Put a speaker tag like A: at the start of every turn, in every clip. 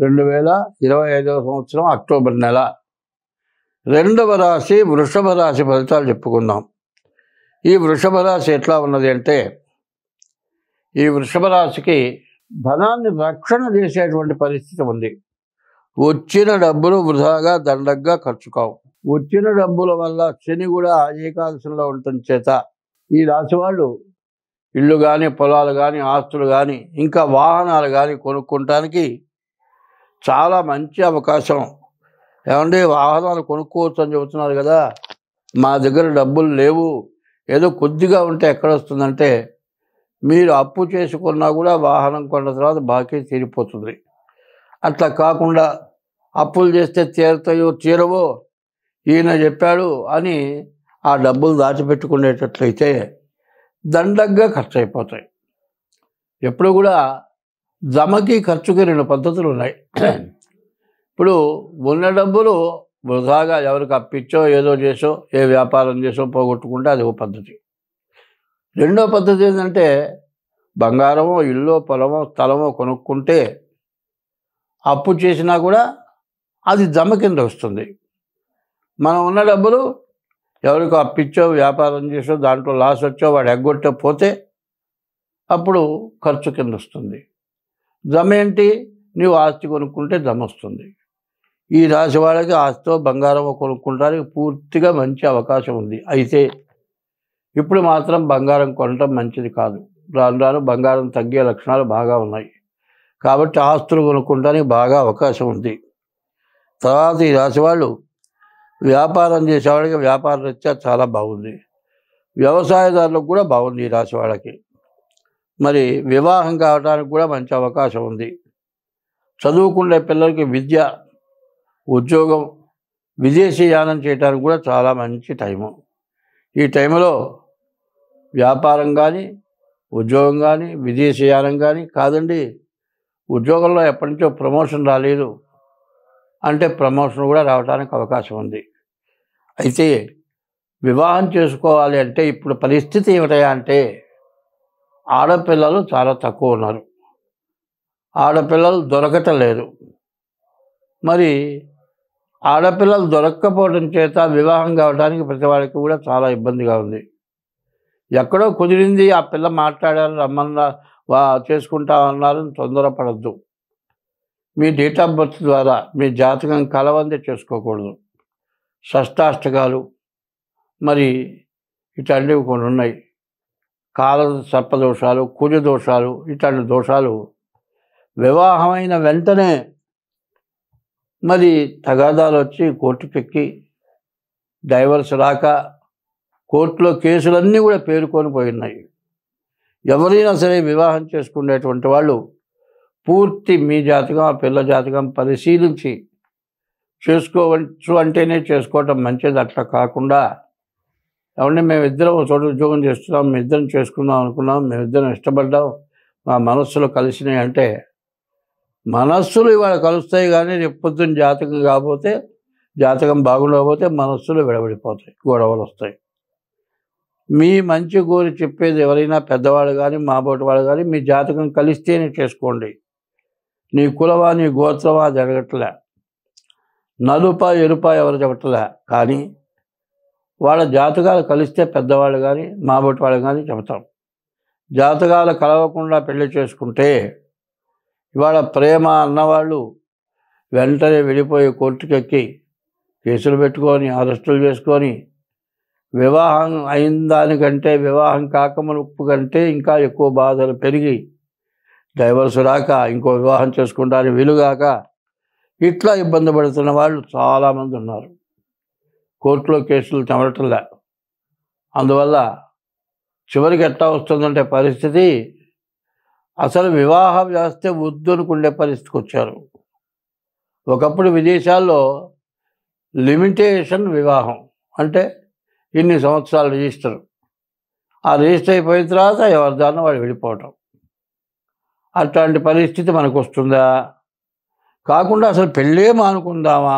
A: 2025వ సంవత్సరం అక్టోబర్ నెల. రెండవ రాశి వృషభ రాశి ఫలితాలు చెప్పుకుందాం. ఈ వృషభ రాశి ఎట్లా ఉన్నది అంటే, ఈ వృషభ రాశికి ధనాన్ని రక్షణ చేసేటువంటి పరిస్థితి ఉంది. వచ్చిన డబ్బులు వృధాగా దండగ్గా ఖర్చు కావు. వచ్చిన డబ్బుల వల్ల శని కూడా ఏకాదశంలో ఉండటం చేత ఈ రాశి వాళ్ళు ఇళ్ళు కానీ, పొలాలు కానీ, ఆస్తులు కానీ, ఇంకా వాహనాలు కానీ కొనుక్కోవటానికి చాలా మంచి అవకాశం. ఏమంటే వాహనాలు కొనుక్కోవచ్చు అని చెబుతున్నారు కదా, మా దగ్గర డబ్బులు లేవు, ఏదో కొద్దిగా ఉంటే ఎక్కడ వస్తుందంటే, మీరు అప్పు చేసుకున్నా కూడా వాహనం కొన్న తర్వాత బాకీ తీరిపోతుంది. అట్లా కాకుండా అప్పులు చేస్తే తీరతాయో తీరవో ఈయన చెప్పాడు అని ఆ డబ్బులు దాచిపెట్టుకునేటట్లయితే దండగ్గా ఖర్చు అయిపోతాయి. ఎప్పుడు కూడా జమకి ఖర్చుకి రెండు పద్ధతులు ఉన్నాయి. ఇప్పుడు ఉన్న డబ్బులు వృధాగా ఎవరికి అప్పిచ్చో ఏదో చేసో ఏ వ్యాపారం చేసో పోగొట్టుకుంటే అది ఓ పద్ధతి. రెండో పద్ధతి ఏంటంటే, బంగారమో ఇల్లు పొలమో స్థలమో కొనుక్కుంటే అప్పు చేసినా కూడా అది జమ కింద వస్తుంది. మనం ఉన్న డబ్బులు ఎవరికో అప్పిచ్చో వ్యాపారం చేసో దాంట్లో లాస్ వచ్చో వాడు ఎగ్గొట్టే పోతే అప్పుడు ఖర్చు కింద వస్తుంది. జమ ఏంటి? నీవు ఆస్తి కొనుక్కుంటే జమ వస్తుంది. ఈ రాశి వాళ్ళకి ఆస్తితో బంగారం కొనుక్కుంటానికి పూర్తిగా మంచి అవకాశం ఉంది. అయితే ఇప్పుడు మాత్రం బంగారం కొనటం మంచిది కాదు. రాను రాను బంగారం తగ్గే లక్షణాలు బాగా ఉన్నాయి. కాబట్టి ఆస్తులు కొనుక్కోవడానికి బాగా అవకాశం ఉంది. తర్వాత ఈ రాశి వాళ్ళు వ్యాపారం చేసేవాళ్ళకి వ్యాపార రీత్యా చాలా బాగుంది. వ్యవసాయదారులకు కూడా బాగుంది ఈ రాశి వాళ్ళకి. మరి వివాహం కావడానికి కూడా మంచి అవకాశం ఉంది. చదువుకునే పిల్లలకి విద్య, ఉద్యోగం, విదేశీ యానం చేయడానికి కూడా చాలా మంచి టైము. ఈ టైంలో వ్యాపారం కానీ, ఉద్యోగం కానీ, విదేశీ యానం కానీ కాదండి, ఉద్యోగంలో ఎప్పటి నుంచో ప్రమోషన్ రాలేదు అంటే ప్రమోషన్ కూడా రావడానికి అవకాశం ఉంది. అయితే వివాహం చేసుకోవాలి అంటే ఇప్పుడు పరిస్థితి ఏమిటయా అంటే, ఆడపిల్లలు చాలా తక్కువ ఉన్నారు. ఆడపిల్లలు దొరకటం లేదు. మరి ఆడపిల్లలు దొరక్కపోవడం చేత వివాహం కావడానికి ప్రతి వాడికి కూడా చాలా ఇబ్బందిగా ఉంది. ఎక్కడో కుదిరింది, ఆ పిల్ల మాట్లాడారు, రమ్మన్నా చేసుకుంటామన్నారు, తొందరపడద్దు. మీ డేట్ ఆఫ్ బర్త్ ద్వారా మీ జాతకం కలవందే చేసుకోకూడదు. షష్టాష్టకాలు మరి ఇట్లాంటివి కొన్ని ఉన్నాయి. కాల సర్పదోషాలు, కుజ దోషాలు, ఇట్లాంటి దోషాలు వివాహమైన వెంటనే మరి తగాదాలు వచ్చి కోర్టుకెక్కి డైవర్స్ రాక కోర్టులో కేసులన్నీ కూడా పేరుకొని పోయినాయి. ఎవరైనా సరే వివాహం చేసుకునేటువంటి వాళ్ళు పూర్తి మీ జాతకం, ఆ పిల్ల జాతకం పరిశీలించి చేసుకోవచ్చు అంటేనే చేసుకోవటం మంచిది. అట్లా కాకుండా ఏమంటే మేమిద్దరం ఒక చోట ఉద్యోగం చేస్తున్నాం, మేమిద్దరం చేసుకుందాం అనుకున్నాం, మేమిద్దరం ఇష్టపడ్డాం, మా మనస్సులో కలిసినాయి అంటే మనస్సులు ఇవాళ కలుస్తాయి, కానీ రేపు పొద్దున్న జాతకం కాకపోతే, జాతకం బాగుండకపోతే మనస్సులు విడబడిపోతాయి, గొడవలు వస్తాయి. మీ మంచి కోరి చెప్పేది ఎవరైనా పెద్దవాళ్ళు కానీ మాబోటి వాళ్ళు కానీ మీ జాతకం కలిస్తేనే చేసుకోండి. నీ కులవా నీ గోత్రమా జరగట్లే, నలుప ఎరుప ఎవరు చెప్పట్లే, కానీ వాళ్ళ జాతకాలు కలిస్తే పెద్దవాళ్ళు కానీ మాబోటి వాళ్ళు కానీ చెబుతాం. జాతకాలు కలవకుండా పెళ్లి చేసుకుంటే ఇవాళ ప్రేమ అన్నవాళ్ళు వెంటనే వెళ్ళిపోయి కోర్టుకెక్కి కేసులు పెట్టుకొని అరెస్టులు చేసుకొని వివాహం అయిన దానికంటే వివాహం కాకమునుపు కంటే ఇంకా ఎక్కువ బాధలు పెరిగి డైవర్స్ రాక ఇంకో వివాహం చేసుకుంటానికి వీలుగాక ఇట్లా ఇబ్బంది పడుతున్న వాళ్ళు చాలామంది ఉన్నారు. కోర్టులో కేసులు చెమరటంలే. అందువల్ల చివరికి ఎట్లా వస్తుందంటే పరిస్థితి, అసలు వివాహ వ్యవస్థ వద్దు అనుకునే పరిస్థితికి వచ్చారు. ఒకప్పుడు విదేశాల్లో లిమిటేషన్ వివాహం అంటే ఇన్ని సంవత్సరాలు రిజిస్టర్, ఆ రిజిస్టర్ అయిపోయిన తర్వాత ఎవరి దాన్ని వాడు వెళ్ళిపోవటం. అట్లాంటి పరిస్థితి మనకు వస్తుందా? కాకుండా అసలు పెళ్ళే మానుకుందామా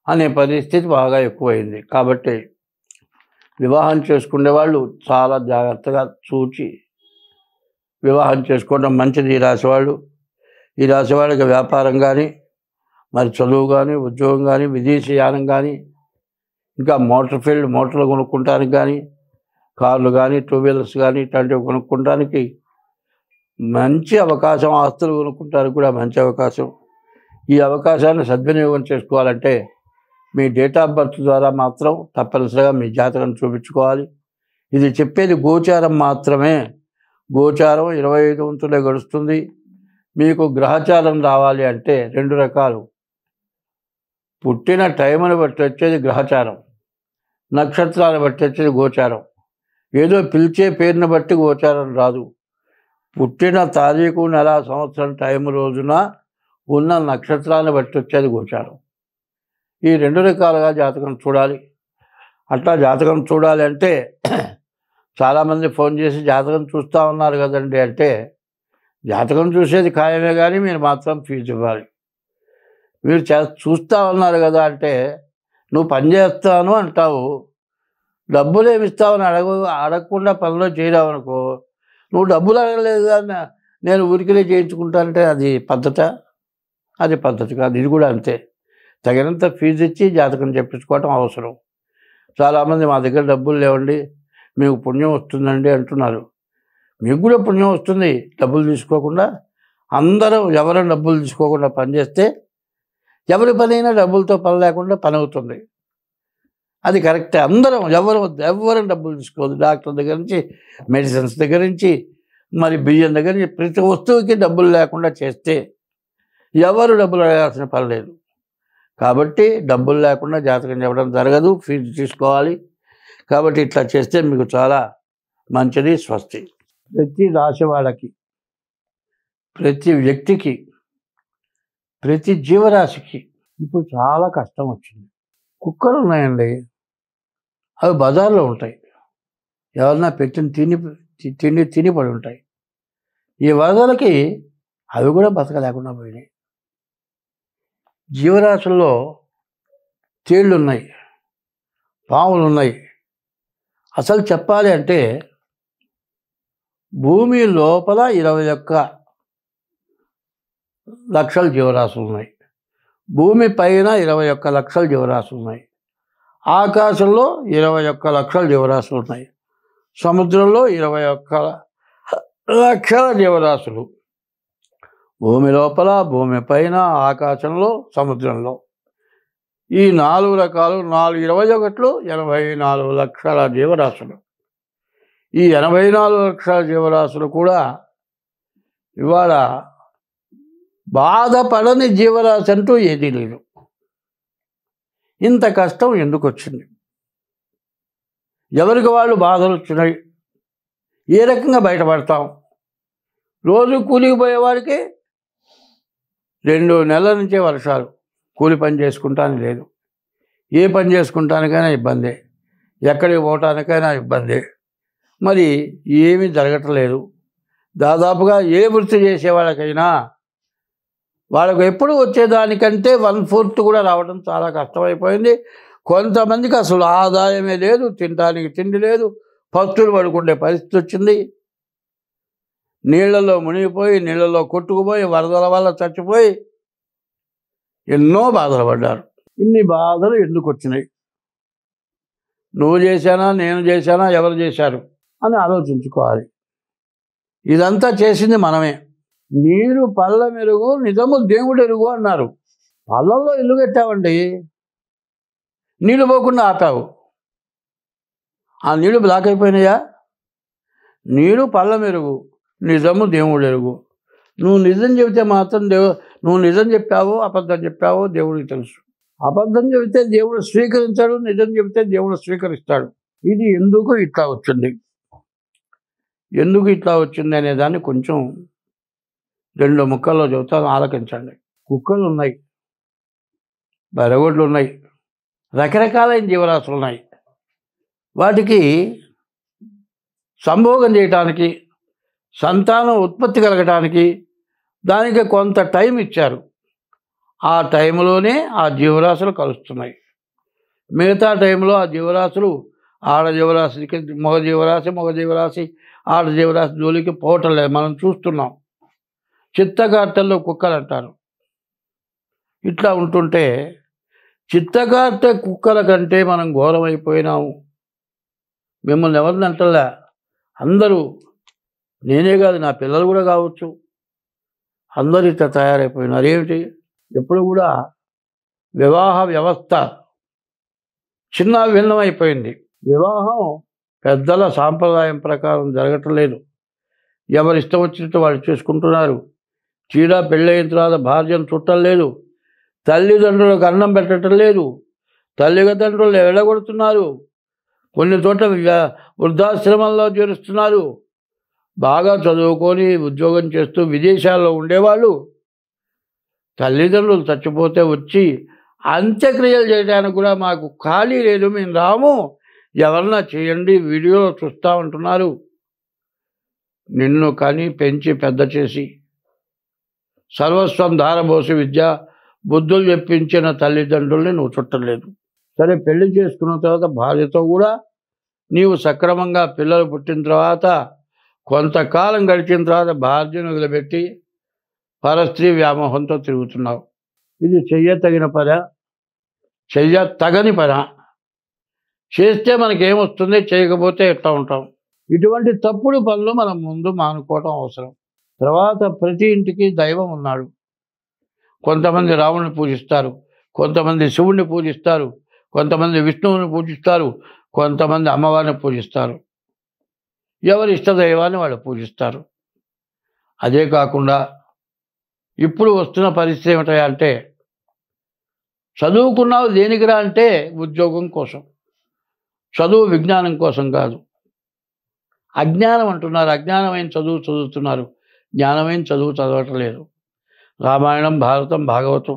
A: అనే పరిస్థితి బాగా ఎక్కువైంది. కాబట్టి వివాహం చేసుకునే వాళ్ళు చాలా జాగ్రత్తగా చూచి వివాహం చేసుకోవడం మంచిది. ఈ రాశి వాళ్ళు ఈ రాశి వాళ్ళకి వ్యాపారం కానీ, మరి చదువు కానీ, ఉద్యోగం కానీ, విదేశీయానం కానీ, ఇంకా మోటార్ ఫీల్డ్ మోటార్లు కొనుక్కోవడానికి కానీ, కార్లు కానీ, టూ వీలర్స్ కానీ ఇట్లాంటివి కొనుక్కోవడానికి మంచి అవకాశం. ఆస్తులు కొనుక్కుంటానికి కూడా మంచి అవకాశం. ఈ అవకాశాన్ని సద్వినియోగం చేసుకోవాలంటే మీ డేట్ ఆఫ్ బర్త్ ద్వారా మాత్రం తప్పనిసరిగా మీ జాతకం చూపించుకోవాలి. ఇది చెప్పేది గోచారం మాత్రమే. గోచారం 25 వంతులే గడుస్తుంది. మీకు గ్రహచారం రావాలి అంటే 2 రకాలు. పుట్టిన టైంని బట్టి వచ్చేది గ్రహచారం, నక్షత్రాన్ని బట్టి వచ్చేది గోచారం. ఏదో పిలిచే పేరుని బట్టి గోచారం రాదు. పుట్టిన తారీఖు, నెల, సంవత్సరం, టైం, రోజున ఉన్న నక్షత్రాన్ని బట్టి వచ్చేది గోచారం. ఈ 2 రకాలుగా జాతకం చూడాలి. అట్లా జాతకం చూడాలి అంటే చాలామంది ఫోన్ చేసి జాతకం చూస్తూ ఉన్నారు కదండి అంటే, జాతకం చూసేది ఖాయమే కానీ మీరు మాత్రం ఫీజు ఇవ్వాలి. మీరు చూస్తూ ఉన్నారు కదా అంటే, నువ్వు పని చేస్తాను అంటావు, డబ్బులు ఏమి ఇస్తావని అడగకుండా పనిలో చేయరావు అనుకో, నువ్వు డబ్బులు అడగలేదు కానీ నేను ఊరికిలే చేయించుకుంటానంటే అది పద్ధత? అది పద్ధతి కాదు. ఇది కూడా అంతే. తగినంత ఫీజు ఇచ్చి జాతకం చెప్పించుకోవటం అవసరం. చాలామంది మా దగ్గర డబ్బులు లేవండి, మీకు పుణ్యం వస్తుందండి అంటున్నారు. మీకు కూడా పుణ్యం వస్తుంది డబ్బులు తీసుకోకుండా. అందరూ ఎవరు డబ్బులు తీసుకోకుండా పనిచేస్తే ఎవరి పని అయినా డబ్బులతో పని లేకుండా పని అవుతుంది. అది కరెక్టే. అందరం ఎవరు డబ్బులు తీసుకోవద్దు. డాక్టర్ దగ్గర నుంచి, మెడిసిన్స్ దగ్గర నుంచి, మరి బియ్యం దగ్గర నుంచి ప్రతి వస్తువుకి డబ్బులు లేకుండా చేస్తే ఎవరు డబ్బులు అడగాల్సిన పని లేదు. కాబట్టి డబ్బులు లేకుండా జాతకం చెప్పడం జరగదు, ఫీజు తీసుకోవాలి. కాబట్టి ఇట్లా చేస్తే మీకు చాలా మంచిది. స్వస్తి. ప్రతి రాశి వాళ్ళకి, ప్రతి వ్యక్తికి, ప్రతి జీవరాశికి ఇప్పుడు చాలా కష్టం వచ్చింది. కుక్కలు ఉన్నాయండి, అవి బజార్లో ఉంటాయి. ఎవరన్నా పెట్టిన తిని పడి ఉంటాయి. ఈ వరదలకి అవి కూడా బతకలేకుండా పోయినాయి. జీవరాశుల్లో తేళ్ళు ఉన్నాయి, పాములు ఉన్నాయి. అసలు చెప్పాలి అంటే భూమి లోపల 21 లక్షల జీవరాశులు ఉన్నాయి. భూమి పైన 21 లక్షల జీవరాశులు ఉన్నాయి. ఆకాశంలో 21 లక్షల జీవరాశులు ఉన్నాయి. సముద్రంలో 21 లక్షల జీవరాశులు. భూమి లోపల, భూమి పైన, ఆకాశంలో, సముద్రంలో. ఈ 4 రకాలు 21 84 లక్షల జీవరాశులు. ఈ 84 లక్షల జీవరాశులు కూడా ఇవాళ బాధపడని జీవరాశి అంటూ ఏదీ లేదు. ఇంత కష్టం ఎందుకు వచ్చింది? ఎవరికి వాళ్ళు బాధలు వచ్చినాయి. ఏ రకంగా బయటపడతాం? రోజు కూలికి పోయేవాడికి 2 నెలల నుంచే వర్షాలు. కూలి పని చేసుకుంటానికి లేదు. ఏ పని చేసుకుంటానికైనా ఇబ్బందే, ఎక్కడికి పోవటానికైనా ఇబ్బందే. మరి ఏమీ జరగట్లేదు. దాదాపుగా ఏ వృత్తి చేసేవాళ్ళకైనా వాళ్ళకు ఎప్పుడు వచ్చేదానికంటే 1/4 కూడా రావడం చాలా కష్టమైపోయింది. కొంతమందికి అసలు ఆదాయమే లేదు, తినడానికి తిండి లేదు, పస్తులు పడుకునే పరిస్థితి వచ్చింది. నీళ్లలో మునిగిపోయి, నీళ్లలో కొట్టుకుపోయి, వరదల వల్ల చచ్చిపోయి ఎన్నో బాధలు పడ్డారు. ఇన్ని బాధలు ఎందుకు వచ్చినాయి? నువ్వు చేశానా, నేను చేశానా, ఎవరు చేశారు అని ఆలోచించుకోవాలి. ఇదంతా చేసింది మనమే. నీరు పళ్ళ మెరుగు, నిజము దేవుడు ఎరుగు అన్నారు. పళ్ళల్లో ఇల్లు కట్టావండి, నీళ్ళు పోకుండా ఆపావు. ఆ నీళ్ళు బ్లాక్ అయిపోయినాయా? నీరు పళ్ళ మెరుగు, నిజము దేవుడు ఎరుగు. నువ్వు నిజం చెబితే మాత్రం నువ్వు నిజం చెప్పావో అబద్ధం చెప్పావో దేవుడికి తెలుసు. అబద్ధం చెబితే దేవుడు స్వీకరించాడు, నిజం చెబితే దేవుడు స్వీకరిస్తాడు. ఇది ఎందుకు ఇట్లా వచ్చింది, ఎందుకు ఇట్లా వచ్చింది అనే దాన్ని కొంచెం 2 ముక్కల్లో చెబుతాను, ఆలకించండి. కుక్కలు ఉన్నాయి, బరగొడ్లు ఉన్నాయి, రకరకాలైన జీవరాశులు ఉన్నాయి. వాటికి సంభోగం చేయటానికి, సంతానం ఉత్పత్తి కలగటానికి దానికి కొంత టైం ఇచ్చారు. ఆ టైంలోనే ఆ జీవరాశులు కలుస్తున్నాయి. మిగతా టైంలో ఆ జీవరాశులు ఆడ జీవరాశికి మగ జీవరాశి, ఆడ జీవరాశి జోలికి పోవటం లేదు. మనం చూస్తున్నాం. చిత్తకార్తెల్లో కుక్కలు అంటారు. ఇట్లా ఉంటుంటే చిత్తకార్తె కుక్కల కంటే మనం ఘోరమైపోయినాము. మిమ్మల్ని ఎవరిని అంటలే, అందరూ, నేనే కాదు నా పిల్లలు కూడా కావచ్చు, అందరూ ఇట్లా తయారైపోయినారు. ఏమిటి? ఎప్పుడు కూడా వివాహ వ్యవస్థ చిన్న భిన్నమైపోయింది. వివాహం పెద్దల సాంప్రదాయం ప్రకారం జరగటం లేదు. ఎవరి ఇష్టం వచ్చినట్టు వాళ్ళు చేసుకుంటున్నారు. చీడా పెళ్ళయిన తర్వాత భార్యను చుట్టం లేదు. తల్లిదండ్రులకు అన్నం పెట్టడం లేదు. తల్లిదండ్రులు ఎడగొడుతున్నారు. కొన్ని చోట్ల వృద్ధాశ్రమంలో చేరుస్తున్నారు. బాగా చదువుకొని ఉద్యోగం చేస్తూ విదేశాల్లో ఉండేవాళ్ళు తల్లిదండ్రులు చచ్చిపోతే వచ్చి అంత్యక్రియలు చేయడానికి కూడా మాకు ఖాళీ లేదు, మేము రాము, ఎవరన్నా చేయండి, వీడియోలో చూస్తూ ఉంటున్నారు. నిన్ను కని పెంచి పెద్ద చేసి సర్వస్వం ధారబోసి విద్య బుద్ధులు చెప్పించిన తల్లిదండ్రుల్ని నువ్వు చుట్టలేదు. సరే, పెళ్లి చేసుకున్న తర్వాత భార్యతో కూడా నీవు సక్రమంగా పిల్లలు పుట్టిన తర్వాత కొంతకాలం గడిచిన తర్వాత భార్యను వదిలిపెట్టి పరస్త్రీ వ్యామోహంతో తిరుగుతున్నావు. ఇది చెయ్యతగిన పనా? చెయ్యతగని పనా? చేస్తే మనకేమొస్తుంది, చేయకపోతే ఎట్లా ఉంటాం? ఇటువంటి తప్పుడు పనులు మనం ముందు మానుకోవటం అవసరం. తర్వాత ప్రతి ఇంటికి దైవం ఉన్నాడు. కొంతమంది రాముడిని పూజిస్తారు, కొంతమంది శివుణ్ణి పూజిస్తారు, కొంతమంది విష్ణువుని పూజిస్తారు, కొంతమంది అమ్మవారిని పూజిస్తారు. ఎవరి ఇష్టదైవాన్ని వాళ్ళు పూజిస్తారు. అదే కాకుండా ఇప్పుడు వస్తున్న పరిస్థితి ఏమిటంటే, చదువుకున్నావు దేనికిరా అంటే ఉద్యోగం కోసం, చదువు విజ్ఞానం కోసం కాదు. అజ్ఞానం అంటున్నారు, అజ్ఞానమైన చదువు చదువుతున్నారు, జ్ఞానమైన చదువు చదవటం లేదు. రామాయణం, భారతం, భాగవతం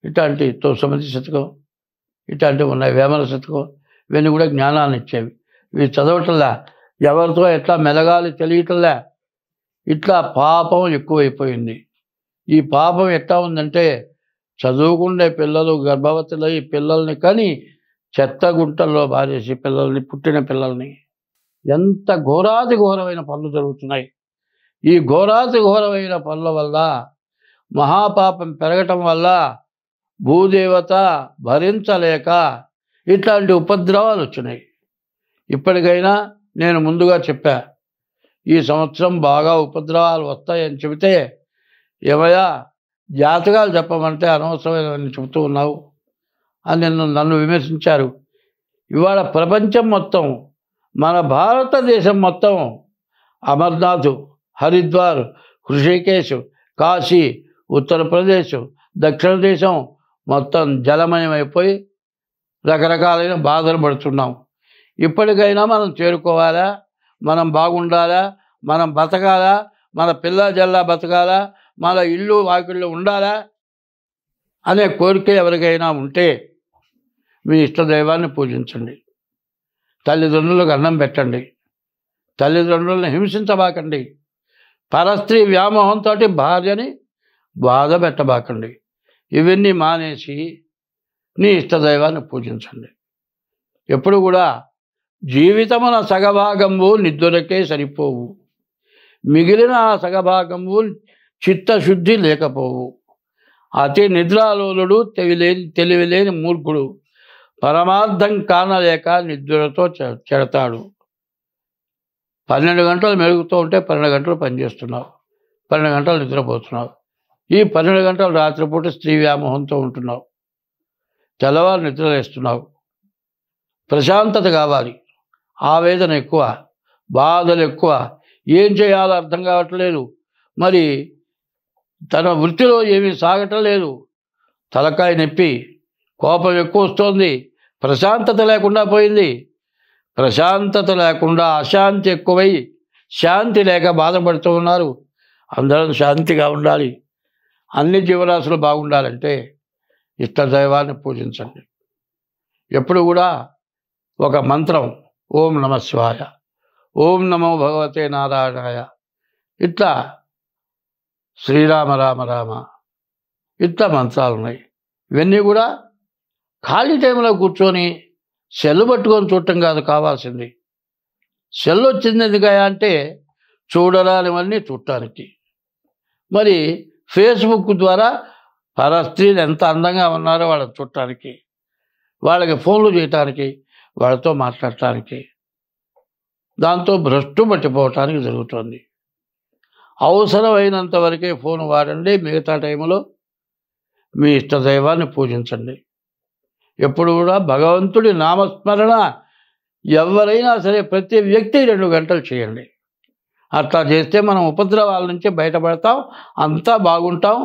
A: ఇట్లాంటి తొమ్మిది శతకం ఇట్లాంటివి ఉన్నాయి, వేమన శతకం, ఇవన్నీ కూడా జ్ఞానాన్ని ఇచ్చేవి. ఇవి చదవటంలా, ఎవరితో ఎట్లా మెలగాలి తెలియటంలా. ఇట్లా పాపం ఎక్కువైపోయింది. ఈ పాపం ఎట్లా ఉందంటే, చదువుకునే పిల్లలు గర్భవతులై పిల్లల్ని కని చెత్త గుంటల్లో బారేసి పిల్లల్ని, పుట్టిన పిల్లల్ని, ఎంత ఘోరాతి ఘోరమైన పనులు జరుగుతున్నాయి. ఈ ఘోరాతి ఘోరమైన పనుల వల్ల మహాపాపం పెరగటం వల్ల భూదేవత భరించలేక ఇట్లాంటి ఉపద్రవాలు వచ్చినాయి. ఇప్పటికైనా నేను ముందుగా చెప్పా, ఈ సంవత్సరం బాగా ఉపద్రవాలు వస్తాయని చెబితే, ఏమయ్యా జాతకాలు చెప్పమంటే అనవసరమైనవన్నీ చెబుతూ ఉన్నావు అని నన్ను విమర్శించారు. ఇవాళ ప్రపంచం మొత్తం, మన భారతదేశం మొత్తం అమర్నాథ్, హరిద్వార్, హృషికేశ్, కాశీ, ఉత్తరప్రదేశ్, దక్షిణ దేశం మొత్తం జలమయమైపోయి రకరకాలైన బాధలు పడుతున్నాం. ఇప్పటికైనా మనం చేరుకోవాలా, మనం బాగుండాలా, మనం బతకాలా, మన పిల్ల జల్లా బతకాలా, మన ఇల్లు వాకిళ్ళు ఉండాలా అనే కోరిక ఎవరికైనా ఉంటే మీ ఇష్టదైవాన్ని పూజించండి. తల్లిదండ్రులకు అన్నం పెట్టండి. తల్లిదండ్రులను హింసించబాకండి. పరస్త్రీ వ్యామోహంతో భార్యని బాధ పెట్టబాకండి. ఇవన్నీ మానేసి నీ ఇష్టదైవాన్ని పూజించండి. ఎప్పుడు కూడా జీవితమున సగభాగంబు నిద్దులకే సరిపోవు, మిగిలిన ఆ సగభాగంబు చిత్తశుద్ధి లేకపోవు. అతి నిద్రాలోలుడు తెలివిలేని మూర్ఖుడు, పరమార్థం కానలేక నిద్రతో చెడతాడు. 12 గంటలు మెలుగుతూ ఉంటే 12 గంటలు పనిచేస్తున్నావు, 12 గంటలు నిద్రపోతున్నావు. ఈ 12 గంటలు రాత్రిపూట స్త్రీ వ్యామోహంతో ఉంటున్నావు, తెల్లవారు నిద్రలేస్తున్నావు. ప్రశాంతత కావాలి, ఆవేదన ఎక్కువ, బాధలు ఎక్కువ, ఏం చేయాలో అర్థం కావట్లేదు. మరి తన వృత్తిలో ఏమీ సాగటం లేదు, తలకాయ నొప్పి, కోపం ఎక్కువ వస్తుంది, ప్రశాంతత లేకుండా పోయింది. ప్రశాంతత లేకుండా అశాంతి ఎక్కువై శాంతి లేక బాధపడుతూ ఉన్నారు. అందరం శాంతిగా ఉండాలి, అన్ని జీవరాశులు బాగుండాలంటే ఇష్టదైవాన్ని పూజించండి. ఎప్పుడు కూడా ఒక మంత్రం, ఓం నమ శివాయ, ఓం నమో భగవతే నారాయణాయ, ఇట్లా శ్రీరామ రామ రామ, ఇట్లా మంత్రాలు ఉన్నాయి. ఇవన్నీ కూడా ఖాళీ టైంలో కూర్చొని సెల్ పట్టుకొని చూడటం కాదు కావాల్సింది. సెల్ వచ్చింది ఎందుకయా అంటే చూడరానివన్నీ చూడటానికి. మరి ఫేస్బుక్ ద్వారా పరస్త్రీలు ఎంత అందంగా ఉన్నారో వాళ్ళని చూడటానికి, వాళ్ళకి ఫోన్లు చేయటానికి, వాళ్ళతో మాట్లాడటానికి, దాంతో భ్రష్టు పట్టిపోవటానికి జరుగుతుంది. అవసరమైనంత వరకే ఫోన్ వాడండి. మిగతా టైంలో మీ ఇష్టదైవాన్ని పూజించండి. ఎప్పుడు కూడా భగవంతుడి నామస్మరణ ఎవరైనా సరే ప్రతి వ్యక్తి 2 గంటలు చేయండి. అట్లా చేస్తే మనం ఉపద్రవాల నుంచి బయటపడతాం, అంతా బాగుంటాం.